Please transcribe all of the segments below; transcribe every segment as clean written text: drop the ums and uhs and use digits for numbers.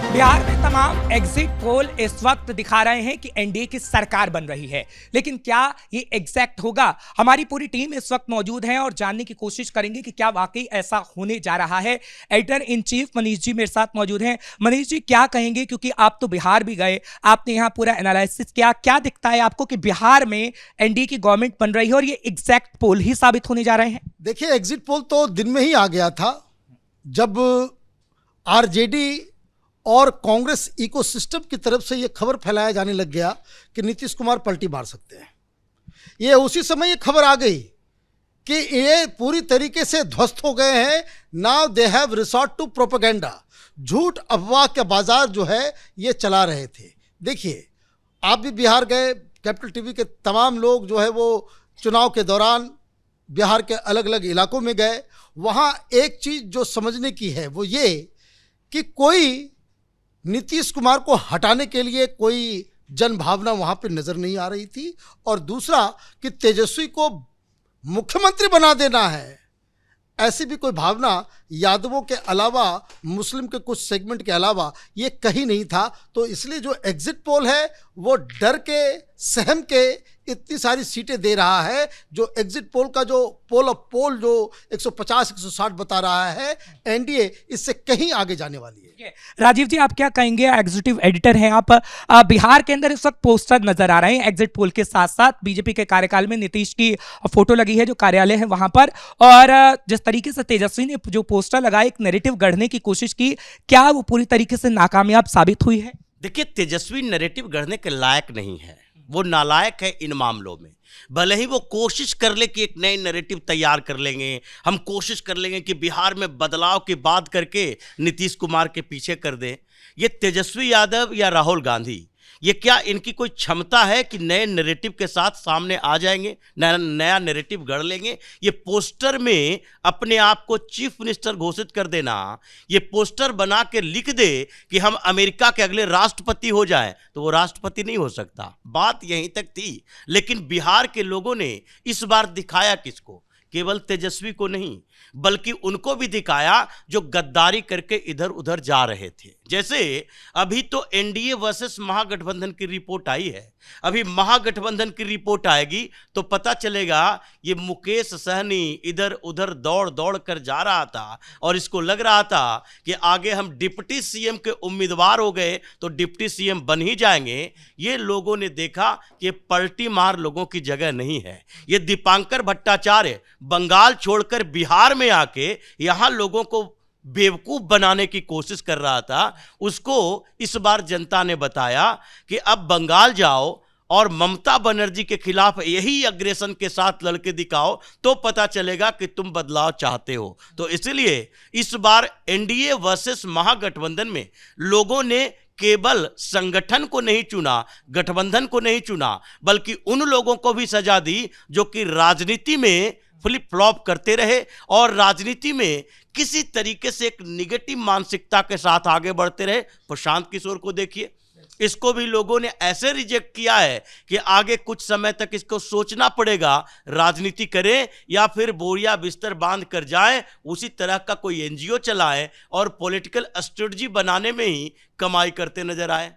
बिहार में तमाम exit poll इस वक्त दिखा रहे हैं कि एनडीए की सरकार बन रही है, लेकिन क्या ये एग्जैक्ट होगा? हमारी पूरी टीम इस वक्त मौजूद है और जानने की कोशिश करेंगे कि क्या वाकई ऐसा होने जा रहा है। Editor in chief Manish ji मेरे साथ मौजूद हैं। मनीष जी, क्या कहेंगे, क्योंकि आप तो बिहार भी गए, आपने यहाँ पूरा एनालिसिस किया, क्या दिखता है आपको कि बिहार में एनडीए की गवर्नमेंट बन रही है और ये एग्जैक्ट पोल ही साबित होने जा रहे हैं? देखिए, एग्जिट पोल तो दिन में ही आ गया था जब आरजेडी और कांग्रेस इकोसिस्टम की तरफ से ये खबर फैलाया जाने लग गया कि नीतीश कुमार पलटी मार सकते हैं। ये उसी समय ये खबर आ गई कि ये पूरी तरीके से ध्वस्त हो गए हैं। Now they have resort to propaganda. झूठ अफवाह का बाजार जो है ये चला रहे थे। देखिए, आप भी बिहार गए, कैपिटल टीवी के तमाम लोग जो है वो चुनाव के दौरान बिहार के अलग अलग इलाकों में गए। वहाँ एक चीज़ जो समझने की है वो ये कि कोई नीतीश कुमार को हटाने के लिए कोई जनभावना वहाँ पे नज़र नहीं आ रही थी, और दूसरा कि तेजस्वी को मुख्यमंत्री बना देना है, ऐसी भी कोई भावना यादवों के अलावा, मुस्लिम के कुछ सेगमेंट के अलावा ये कहीं नहीं था। तो इसलिए जो एग्जिट पोल है वो डर के, सहम के इतनी सारी सीटें दे रहा है। जो एग्जिट पोल का जो पोल जो 150-160 बता रहा है, एनडीए इससे कहीं आगे जाने वाली है। राजीव जी, आप क्या कहेंगे? एग्जीक्यूटिव एडिटर हैं आप। बिहार के अंदर इस वक्त पोस्टर नजर आ रहे हैं एग्जिट पोल के साथ साथ। बीजेपी के कार्यकाल में नीतीश की फोटो लगी है, जो कार्यालय है वहां पर, और जिस तरीके से तेजस्वी ने जो पोस्टर लगाया, एक नैरेटिव गढ़ने की कोशिश की, क्या वो पूरी तरीके से नाकामयाब साबित हुई है? देखिए, तेजस्वी नैरेटिव गढ़ने के लायक नहीं है, वो नालायक है इन मामलों में। भले ही वो कोशिश कर ले कि एक नए नैरेटिव तैयार कर लेंगे, हम कोशिश कर लेंगे कि बिहार में बदलाव की बात करके नीतीश कुमार के पीछे कर दें। ये तेजस्वी यादव या राहुल गांधी, ये क्या इनकी कोई क्षमता है कि नए नैरेटिव के साथ सामने आ जाएंगे, नया नैरेटिव गढ़ लेंगे? ये पोस्टर में अपने आप को चीफ मिनिस्टर घोषित कर देना, ये पोस्टर बना के लिख दे कि हम अमेरिका के अगले राष्ट्रपति हो जाएं, तो वो राष्ट्रपति नहीं हो सकता। बात यहीं तक थी। लेकिन बिहार के लोगों ने इस बार दिखाया किसको? केवल तेजस्वी को नहीं, बल्कि उनको भी दिखाया जो गद्दारी करके इधर उधर जा रहे थे। जैसे अभी तो एनडीए वर्सेस महागठबंधन की रिपोर्ट आई है, अभी महागठबंधन की रिपोर्ट आएगी तो पता चलेगा ये मुकेश सहनी इधर उधर दौड़ दौड़ कर जा रहा था और इसको लग रहा था कि आगे हम डिप्टी सीएम के उम्मीदवार हो गए तो डिप्टी सीएम बन ही जाएंगे। ये लोगों ने देखा कि पलटी मार लोगों की जगह नहीं है। ये दीपांकर भट्टाचार्य बंगाल छोड़कर बिहार में आके यहाँ लोगों को बेवकूफ बनाने की कोशिश कर रहा था, उसको इस बार जनता ने बताया कि अब बंगाल जाओ और ममता बनर्जी के खिलाफ यही अग्रेशन के साथ लड़के दिखाओ तो पता चलेगा कि तुम बदलाव चाहते हो। तो इसलिए इस बार एनडीए वर्सेस महागठबंधन में लोगों ने केवल संगठन को नहीं चुना, गठबंधन को नहीं चुना, बल्कि उन लोगों को भी सजा दी जो कि राजनीति में फ्लिप फ्लॉप करते रहे और राजनीति में किसी तरीके से एक निगेटिव मानसिकता के साथ आगे बढ़ते रहे। प्रशांत किशोर को देखिए, इसको भी लोगों ने ऐसे रिजेक्ट किया है कि आगे कुछ समय तक इसको सोचना पड़ेगा, राजनीति करें या फिर बोरिया बिस्तर बांध कर जाएं, उसी तरह का कोई एनजीओ चलाएं और पॉलिटिकल स्ट्रेटजी बनाने में ही कमाई करते नजर आए।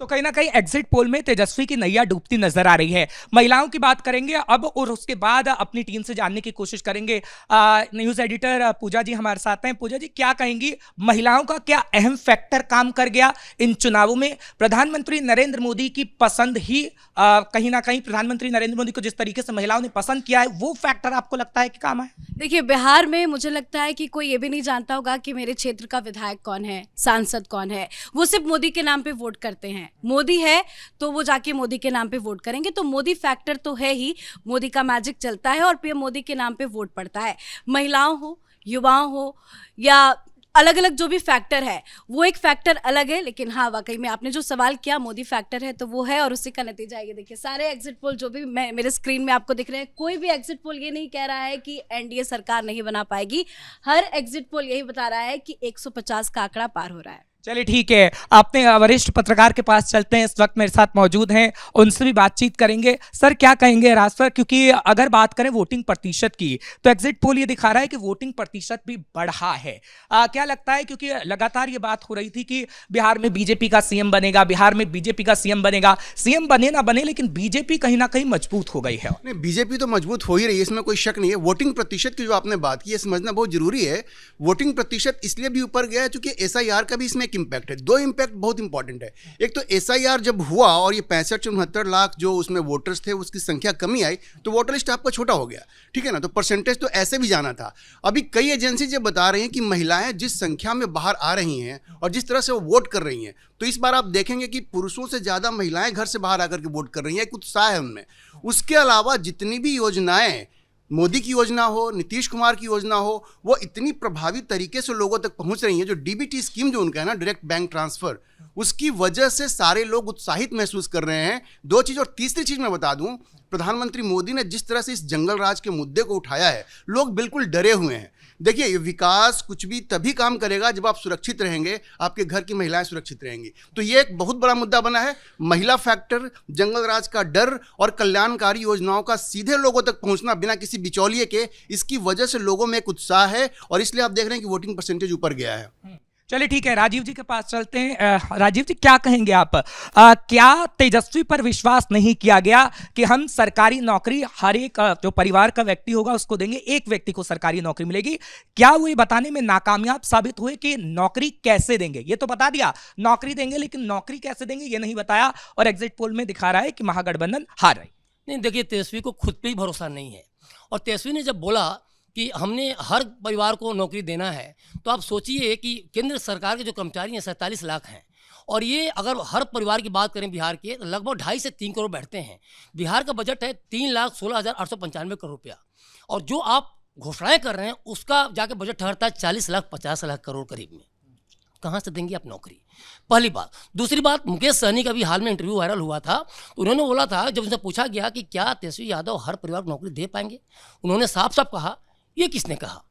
तो कहीं ना कहीं एग्जिट पोल में तेजस्वी की नैया डूबती नजर आ रही है। महिलाओं की बात करेंगे अब, और उसके बाद अपनी टीम से जानने की कोशिश करेंगे। न्यूज एडिटर पूजा जी हमारे साथ हैं। पूजा जी, क्या कहेंगी, महिलाओं का क्या अहम फैक्टर काम कर गया इन चुनावों में? प्रधानमंत्री नरेंद्र मोदी की पसंद ही कहीं ना कहीं, प्रधानमंत्री नरेंद्र मोदी को जिस तरीके से महिलाओं ने पसंद किया है, वो फैक्टर आपको लगता है कि काम है? देखिए, बिहार में मुझे लगता है कि कोई ये भी नहीं जानता होगा कि मेरे क्षेत्र का विधायक कौन है, सांसद कौन है। वो सिर्फ मोदी के नाम पे वोट करते हैं। मोदी है तो वो जाके मोदी के नाम पे वोट करेंगे। तो मोदी फैक्टर तो है ही, मोदी का मैजिक चलता है और पीएम मोदी के नाम पे वोट पड़ता है। महिलाओं हो, युवाओं हो, या अलग अलग जो भी फैक्टर है, वो एक फैक्टर अलग है। लेकिन हाँ, वाकई में आपने जो सवाल किया, मोदी फैक्टर है तो वो है, और उसी का नतीजा ये देखिए। सारे एग्जिट पोल जो भी मेरे स्क्रीन में आपको दिख रहे हैं, कोई भी एग्जिट पोल ये नहीं कह रहा है कि एनडीए सरकार नहीं बना पाएगी। हर एग्जिट पोल यही बता रहा है कि 150 का आंकड़ा पार हो रहा है। चलिए ठीक है, अपने वरिष्ठ पत्रकार के पास चलते हैं, इस वक्त मेरे साथ मौजूद हैं, उनसे भी बातचीत करेंगे। सर क्या कहेंगे राज सर, क्योंकि अगर बात करें वोटिंग प्रतिशत की तो एग्जिट पोल ये दिखा रहा है कि वोटिंग प्रतिशत भी बढ़ा है। क्या लगता है, क्योंकि लगातार ये बात हो रही थी कि बिहार में बीजेपी का सीएम बनेगा, बिहार में बीजेपी का सीएम बनेगा, सीएम बने ना बने लेकिन बीजेपी कहीं ना कहीं मजबूत हो गई है। नहीं, बीजेपी तो मजबूत हो ही रही है, इसमें कोई शक नहीं है। वोटिंग प्रतिशत की जो आपने बात की है समझना बहुत जरूरी है। वोटिंग प्रतिशत इसलिए भी ऊपर गया है क्योंकि एसआईआर का भी इसमें एक इम्पैक्ट है। दो इम्पैक्ट बहुत इंपॉर्टेंट है। एक तो एसआईआर जब हुआ और ये 65-69 लाख जो उसमें वोटर्स थे उसकी संख्या कमी आई तो वोटर लिस्ट आपका छोटा हो गया, ठीक है ना। तो परसेंटेज तो ऐसे भी जाना था। अभी कई एजेंसी ये बता रही हैं कि महिलाएं जिस संख्या में बाहर आ रही हैं और जिस तरह से वो वोट कर रही हैं, तो इस बार आप देखेंगे कि पुरुषों से ज़्यादा महिलाएं घर से बाहर आकर के वोट कर रही हैं। एक उत्साह है उनमें। उसके अलावा जितनी भी योजनाएं, मोदी की योजना हो, नीतीश कुमार की योजना हो, वो इतनी प्रभावी तरीके से लोगों तक पहुंच रही हैं। जो डीबीटी स्कीम जो उनका है ना, डायरेक्ट बैंक ट्रांसफर, उसकी वजह से सारे लोग उत्साहित महसूस कर रहे हैं। दो चीज़। और तीसरी चीज़ मैं बता दूं, प्रधानमंत्री मोदी ने जिस तरह से इस जंगल राज के मुद्दे को उठाया है, लोग बिल्कुल डरे हुए हैं। देखिए, ये विकास कुछ भी तभी काम करेगा जब आप सुरक्षित रहेंगे, आपके घर की महिलाएं सुरक्षित रहेंगी। तो ये एक बहुत बड़ा मुद्दा बना है। महिला फैक्टर, जंगल राज का डर और कल्याणकारी योजनाओं का सीधे लोगों तक पहुंचना बिना किसी बिचौलिए के, इसकी वजह से लोगों में एक उत्साह है और इसलिए आप देख रहे हैं कि वोटिंग परसेंटेज ऊपर गया है। चलिए ठीक है, राजीव जी के पास चलते हैं। राजीव जी क्या कहेंगे आप, क्या तेजस्वी पर विश्वास नहीं किया गया कि हम सरकारी नौकरी हर एक जो परिवार का व्यक्ति होगा उसको देंगे, एक व्यक्ति को सरकारी नौकरी मिलेगी? क्या वो ये बताने में नाकामयाब साबित हुए कि नौकरी कैसे देंगे? ये तो बता दिया नौकरी देंगे, लेकिन नौकरी कैसे देंगे ये नहीं बताया, और एग्जिट पोल में दिखा रहा है कि महागठबंधन हार रही। नहीं, देखिए, तेजस्वी को खुद पे ही भरोसा नहीं है। और तेजस्वी ने जब बोला कि हमने हर परिवार को नौकरी देना है, तो आप सोचिए कि केंद्र सरकार के जो कर्मचारी हैं 47 लाख हैं, और ये अगर हर परिवार की बात करें बिहार के, तो लगभग 2.5 से 3 करोड़ बैठते हैं। बिहार का बजट है 3,16,895 करोड़ रुपया, और जो आप घोषणाएं कर रहे हैं उसका जाके बजट ठहरता है 40,50 लाख करोड़ करीब में। कहाँ से देंगे आप नौकरी? पहली बात। दूसरी बात, मुकेश सहनी का भी हाल में इंटरव्यू वायरल हुआ था, तो उन्होंने बोला था, जब उनसे पूछा गया कि क्या तेजस्वी यादव हर परिवार को नौकरी दे पाएंगे, उन्होंने साफ साफ कहा, ये किसने कहा?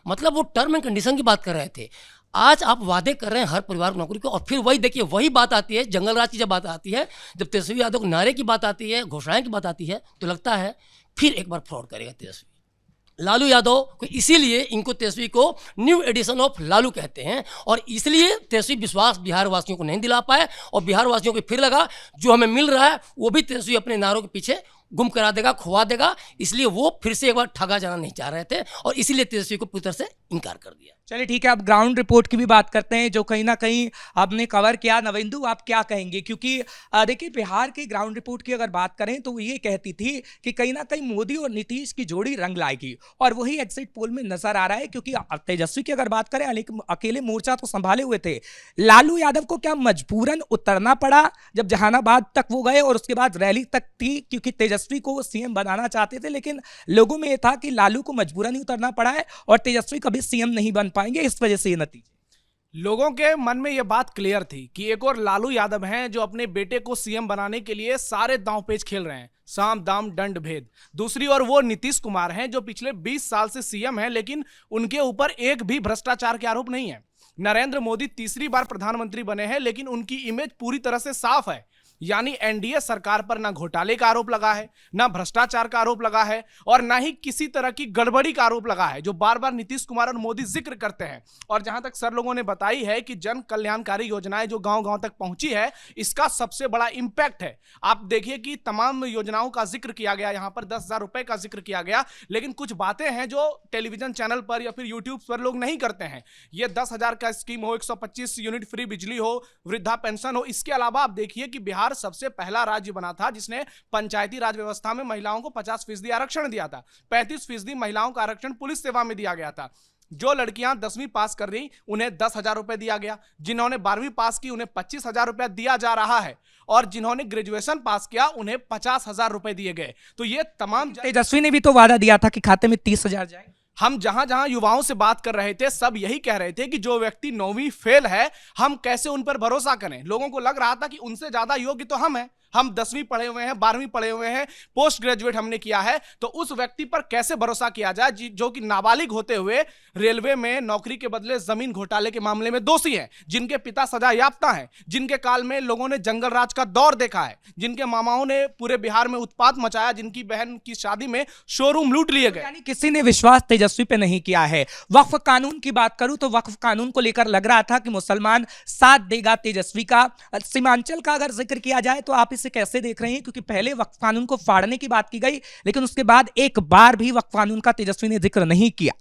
मतलब वो टर्म एंड कंडीशन की बात कर रहे थे। आज आप वादे कर रहे हैं हर परिवार को नौकरी को, और फिर वही देखिए, वही बात आती है जंगल राज की जब बात आती है, जब तेजस्वी यादव को नारे की बात आती है, घोषणाएं की बात आती है, तो लगता है फिर एक बार फ्रॉड करेगा तेजस्वी। लालू यादव को इसीलिए इनको तेजस्वी को न्यू एडिशन ऑफ लालू कहते हैं, और इसलिए तेजस्वी विश्वास बिहार वासियों को नहीं दिला पाए, और बिहार वासियों को फिर लगा जो हमें मिल रहा है वो भी तेजस्वी अपने नारों के पीछे गुम करा देगा, खुआ देगा, इसलिए वो फिर से एक बार ठगा जाना नहीं चाह रहे थे, और इसीलिए तेजस्वी को पूरी तरह से इनकार कर दिया। चलिए ठीक है, अब ग्राउंड रिपोर्ट की भी बात करते हैं जो कहीं ना कहीं आपने कवर किया। नवेंदु, आप क्या कहेंगे, क्योंकि देखिए बिहार की ग्राउंड रिपोर्ट की अगर बात करें तो वो ये कहती थी कि कहीं ना कहीं मोदी और नीतीश की जोड़ी रंग लाएगी, और वही एग्जिट पोल में नजर आ रहा है। क्योंकि तेजस्वी की अगर बात करें, अकेले मोर्चा तो संभाले हुए थे, लालू यादव को क्या मजबूरन उतरना पड़ा जब जहानाबाद तक वो गए, और उसके बाद रैली तक थी, क्योंकि तेजस्वी को वो सीएम बनाना चाहते थे, लेकिन लोगों में ये था कि लालू को मजबूरन ही उतरना पड़ा है और तेजस्वी कभी सीएम नहीं बन पाएंगे, इस वजह से ये नतीजे। लोगों के मन में यह बात क्लियर थी कि एक और लालू यादव हैं जो अपने बेटे को सीएम बनाने के लिए सारे दांव पेच खेल रहे हैं, साम दाम दंड भेद। दूसरी ओर वो नीतीश कुमार हैं जो पिछले 20 साल से सीएम हैं, लेकिन उनके ऊपर एक भी भ्रष्टाचार के आरोप नहीं है। नरेंद्र मोदी तीसरी बार प्रधानमंत्री बने हैं, लेकिन उनकी इमेज पूरी तरह से साफ है, यानी एनडीए सरकार पर ना घोटाले का आरोप लगा है, ना भ्रष्टाचार का आरोप लगा है, और ना ही किसी तरह की गड़बड़ी का आरोप लगा है, जो बार बार नीतीश कुमार और मोदी जिक्र करते हैं। और जहां तक सर लोगों ने बताई है कि जन कल्याणकारी योजनाएं जो गांव-गांव तक पहुंची है, इसका सबसे बड़ा इंपैक्ट है। आप देखिए कि तमाम योजनाओं का जिक्र किया गया, यहां पर 10,000 रुपए का जिक्र किया गया, लेकिन कुछ बातें हैं जो टेलीविजन चैनल पर या फिर यूट्यूब पर लोग नहीं करते हैं। ये 10,000 का स्कीम हो, 125 यूनिट फ्री बिजली हो, वृद्धा पेंशन हो। इसके अलावा आप देखिए कि बिहार सबसे पहला राज्य बना था जिसने पंचायती राज व्यवस्था में महिलाओं को 50% आरक्षण दिया था। 35% महिलाओं का आरक्षण पुलिस सेवा में दिया गया था। जो लड़कियां 10वीं पास कर रही उन्हें 10,000 रुपए दिया गया, जिन्होंने 12वीं पास की उन्हें 25,000 रुपया दिया जा रहा है, और जिन्होंने ग्रेजुएशन पास किया उन्हें 50,000 रुपए दिए गए। तो ये तमाम, तेजस्वी ने भी तो वादा दिया था कि खाते में 30,000 जाए। हम जहां जहां युवाओं से बात कर रहे थे, सब यही कह रहे थे कि जो व्यक्ति 9वीं फेल है, हम कैसे उन पर भरोसा करें। लोगों को लग रहा था कि उनसे ज्यादा योग्य तो हम हैं, हम 10वीं पढ़े हुए हैं, 12वीं पढ़े हुए हैं, पोस्ट ग्रेजुएट हमने किया है, तो उस व्यक्ति पर कैसे भरोसा किया जाए जो कि नाबालिग होते हुए रेलवे में नौकरी के बदले जमीन घोटाले के मामले में दोषी हैं, जिनके पिता सजा याफ्ता हैं, जिनके काल में लोगों ने जंगल राज का दौर देखा है, जिनके मामाओं ने पूरे बिहार में उत्पात मचाया, जिनकी बहन की शादी में शोरूम लूट लिए गए। यानी किसी ने विश्वास तेजस्वी पे नहीं किया है। वक्फ कानून की बात करूं तो वक्फ कानून को लेकर लग रहा था कि मुसलमान साथ देगा तेजस्वी का। सीमांचल का अगर जिक्र किया जाए तो आप इसे कैसे देख रहे हैं, क्योंकि पहले वक्फ कानून को फाड़ने की बात की गई, लेकिन उसके बाद एक बार भी वक्फ कानून का तेजस्वी ने जिक्र नहीं किया।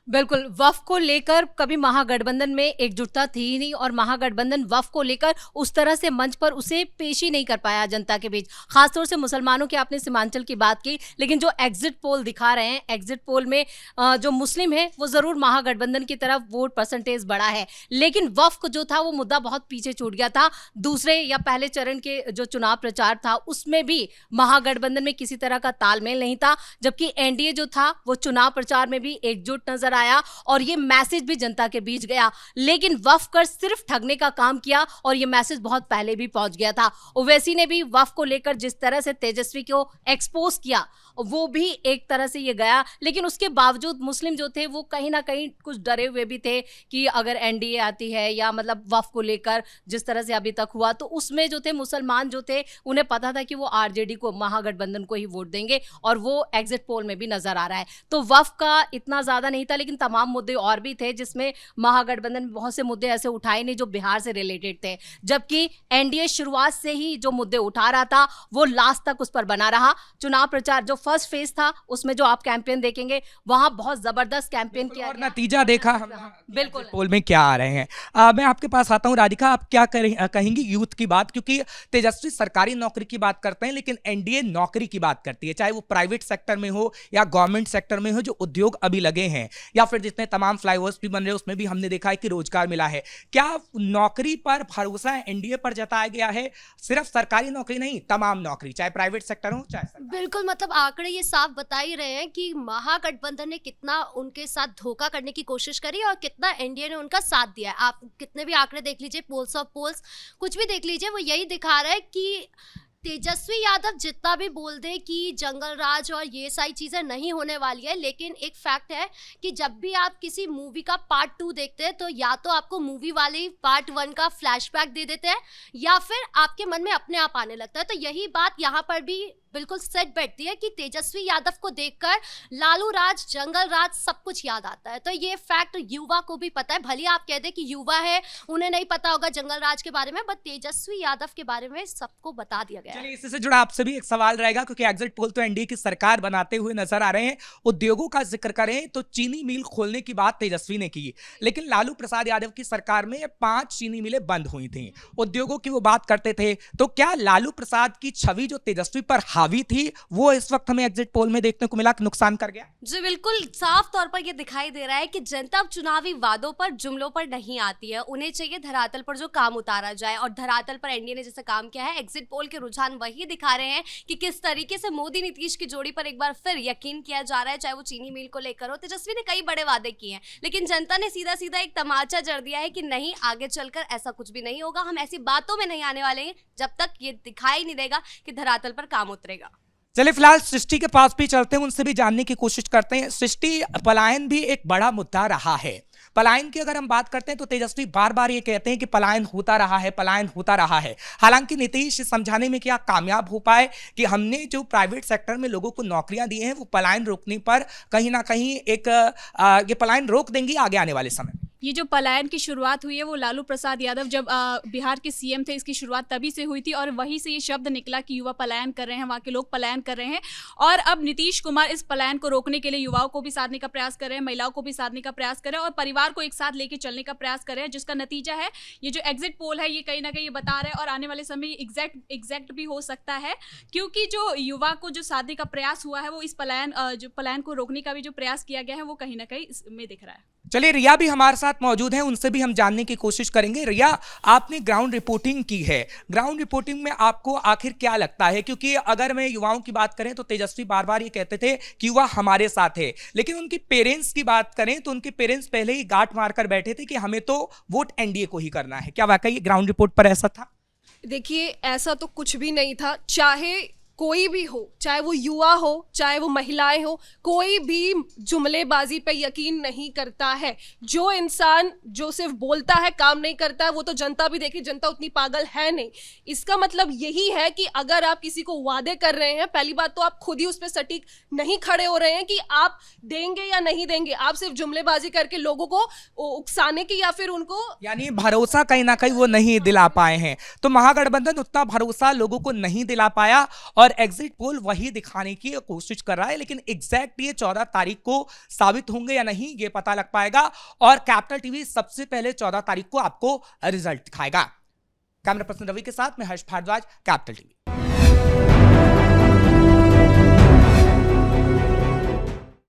बिल्कुल, वक्फ को लेकर कभी महागठबंधन में एकजुटता थी ही नहीं और महागठबंधन वक्फ को लेकर उस तरह से मंच पर उसे पेश ही नहीं कर पाया जनता के बीच। खासतौर से मुसलमानों की आपने सीमांचल की बात की, लेकिन जो एग्जिट पोल दिखा रहे हैं, एग्जिट पोल में जो मुस्लिम है वो जरूर महागठबंधन की तरफ वोट परसेंटेज बढ़ा है, लेकिन वक्फ जो था वो मुद्दा बहुत पीछे छूट गया था। दूसरे या पहले चरण के जो चुनाव प्रचार था उसमें भी महागठबंधन में किसी तरह का तालमेल नहीं था, जबकि एनडीए जो था वो चुनाव प्रचार में भी एकजुट नजर आया और ये मैसेज भी जनता के बीच गया। लेकिन वक्फ कर सिर्फ ठगने का काम किया और ये मैसेज बहुत पहले भी पहुंच गया था। ओवैसी ने भी वक्फ को लेकर जिस तरह से तेजस्वी को एक्सपोज किया वो भी एक तरह से ये गया, लेकिन उसके बावजूद मुस्लिम जो थे वो कहीं ना कहीं कुछ डरे हुए भी थे कि अगर एनडीए आती है या मतलब वक्फ को लेकर जिस तरह से अभी तक हुआ, तो उसमें जो थे मुसलमान जो थे उन्हें पता था कि वो आरजेडी को, महागठबंधन को ही वोट देंगे और वो एग्जिट पोल में भी नजर आ रहा है। तो वक्फ का इतना ज्यादा नहीं था, लेकिन तमाम मुद्दे और भी थे जिसमें महागठबंधन में बहुत से मुद्दे ऐसे उठाए नहीं जो बिहार से रिलेटेड थे, जबकि एनडीए शुरुआत से ही जो मुद्दे उठा रहा था वो लास्ट तक उस पर बना रहा। चुनाव प्रचार जो फर्स्ट फेज था उसमें जो आप कैंपेन देखेंगे वहां बहुत जबरदस्त कैंपेन किया और गया। नतीजा देखा हम बिल्कुल पोल में क्या आ रहे हैं। मैं आपके पास आता हूं राधिका, आप क्या कहेंगी यूथ की बात, क्योंकि तेजस्वी सरकारी नौकरी की बात करते हैं लेकिन एनडीए नौकरी की बात करती है, चाहे वो प्राइवेट सेक्टर में हो या गवर्नमेंट सेक्टर में हो, जो उद्योग अभी लगे हैं या फिर जितने तमाम फ्लाईओवर्स भी बन रहे हैं उसमें भी हमने देखा है कि रोजगार मिला है। क्या नौकरी पर भरोसा एनडीए पर जताया गया है? सिर्फ सरकारी नौकरी नहीं, तमाम नौकरी, चाहे प्राइवेट सेक्टर हो चाहे सरकारी। बिल्कुल, मतलब आंकड़े ये साफ बता ही रहे हैं कि महागठबंधन ने कितना उनके साथ धोखा करने की कोशिश करी और कितना एनडीए ने उनका साथ दिया है। आप कितने भी आंकड़े देख लीजिए, पोल्स ऑफ पोल्स कुछ भी देख लीजिए, वो यही दिखा रहा है कि तेजस्वी यादव जितना भी बोल दे कि जंगल राज और ये सारी चीज़ें नहीं होने वाली है, लेकिन एक फैक्ट है कि जब भी आप किसी मूवी का पार्ट 2 देखते हैं तो या तो आपको मूवी वाले पार्ट 1 का फ्लैशबैक दे देते हैं या फिर आपके मन में अपने आप आने लगता है। तो यही बात यहाँ पर भी बिल्कुल सेट बैठती है कि तेजस्वी यादव को देखकर लालू राज, जंगल राज सब कुछ याद आता है। तो ये फैक्ट युवा को भी पता है, भले आप कह दे कि युवा है उन्हें नहीं पता होगा जंगल राज के बारे में, बट तेजस्वी यादव के बारे में सबको बता दिया गया है। चलिए, इससे जुड़ा आपसे भी एक सवाल रहेगा, क्योंकि एग्जिट पोल तो एनडीए की सरकार बनाते हुए नजर आ रहे हैं। उद्योगों का जिक्र करें तो चीनी मिल खोलने की बात तेजस्वी ने की, लेकिन लालू प्रसाद यादव की सरकार में 5 चीनी मिलें बंद हुई थी, उद्योगों की वो बात करते थे। तो क्या लालू प्रसाद की छवि जो तेजस्वी पर हावी थी वो इस वक्त हमें एग्जिट पोल में देखने को मिला कि नुकसान कर गया? जी बिल्कुल, साफ तौर पर ये दिखाई दे रहा है कि जनता अब चुनावी वादों पर, जुमलों पर नहीं आती है। उन्हें चाहिए धरातल पर जो काम उतारा जाए, और धरातल पर एनडीए ने जैसे काम किया है, एग्जिट पोल के रुझान वही दिखा रहे हैं कि किस तरीके से मोदी नीतीश की जोड़ी पर एक बार फिर यकीन किया जा रहा है, चाहे वो चीनी मिल को लेकर हो। तेजस्वी ने कई बड़े वादे किए हैं, लेकिन जनता ने सीधा सीधा एक तमाचा जड़ दिया है कि नहीं, आगे चलकर ऐसा कुछ भी नहीं होगा, हम ऐसी बातों में नहीं आने वाले हैं जब तक ये दिखाई नहीं देगा कि धरातल पर काम उतरेगा। चलिए, फिलहाल सृष्टि के पास भी चलते हैं, उनसे भी जानने की कोशिश करते हैं। सृष्टि, पलायन भी एक बड़ा मुद्दा रहा है। पलायन की अगर हम बात करते हैं तो तेजस्वी बार बार ये कहते हैं कि पलायन होता रहा है, पलायन होता रहा है। हालांकि नीतीश समझाने में क्या कामयाब हो पाए कि हमने जो प्राइवेट सेक्टर में लोगों को नौकरियां दी हैं वो पलायन रोकने पर कहीं ना कहीं एक ये पलायन रोक देंगी आगे आने वाले समय में। ये जो पलायन की शुरुआत हुई है वो लालू प्रसाद यादव जब बिहार के सीएम थे, इसकी शुरुआत तभी से हुई थी और वहीं से ये शब्द निकला कि युवा पलायन कर रहे हैं, वहाँ के लोग पलायन कर रहे हैं। और अब नीतीश कुमार इस पलायन को रोकने के लिए युवाओं को भी साधने का प्रयास कर रहे हैं, महिलाओं को भी साधने का प्रयास कर रहे हैं और परिवार को एक साथ लेके चलने का प्रयास कर रहे हैं, जिसका नतीजा है ये जो एग्जिट पोल है, ये कहीं ना कहीं ये बता रहा है और आने वाले समय एग्जैक्ट भी हो सकता है, क्योंकि जो युवा को जो साधने का प्रयास हुआ है वो इस पलायन को रोकने का भी जो प्रयास किया गया है वो कहीं ना कहीं इसमें दिख रहा है। चलिए, रिया भी हमारे साथ मौजूद हैं, उनसे भी हम जानने की कोशिश करेंगे। रिया, आपने ग्राउंड रिपोर्टिंग की है, ग्राउंड रिपोर्टिंग में आपको आखिर क्या लगता है? क्योंकि अगर मैं युवाओं की बात करें तो तेजस्वी बार बार ये कहते थे कि युवा हमारे साथ है, लेकिन उनकी पेरेंट्स की बात करें तो उनके पेरेंट्स पहले ही गांठ मारकर बैठे थे कि हमें तो वोट एनडीए को ही करना है। क्या वाकई ग्राउंड रिपोर्ट पर ऐसा था? देखिए, ऐसा तो कुछ भी नहीं था। चाहे कोई भी हो, चाहे वो युवा हो, चाहे वो महिलाएं हो, कोई भी जुमलेबाजी पे यकीन नहीं करता है। जो इंसान जो सिर्फ बोलता है, काम नहीं करता है, वो तो जनता भी देखी, जनता उतनी पागल है नहीं। इसका मतलब यही है कि अगर आप किसी को वादे कर रहे हैं, पहली बात तो आप खुद ही उस पर सटीक नहीं खड़े हो रहे हैं कि आप देंगे या नहीं देंगे। आप सिर्फ जुमलेबाजी करके लोगों को उकसाने की या फिर उनको, यानी भरोसा कहीं ना कहीं वो नहीं दिला पाए हैं। तो महागठबंधन उतना भरोसा लोगों को नहीं दिला पाया और एग्जिट पोल वही दिखाने की कोशिश कर रहा है, लेकिन एग्जैक्ट ये 14 तारीख को साबित होंगे या नहीं ये पता लग पाएगा। और कैपिटल टीवी सबसे पहले 14 तारीख को आपको रिजल्ट दिखाएगा। कैमरा पर्सन रवि के साथ मैं हर्ष भारद्वाज, कैपिटल टीवी।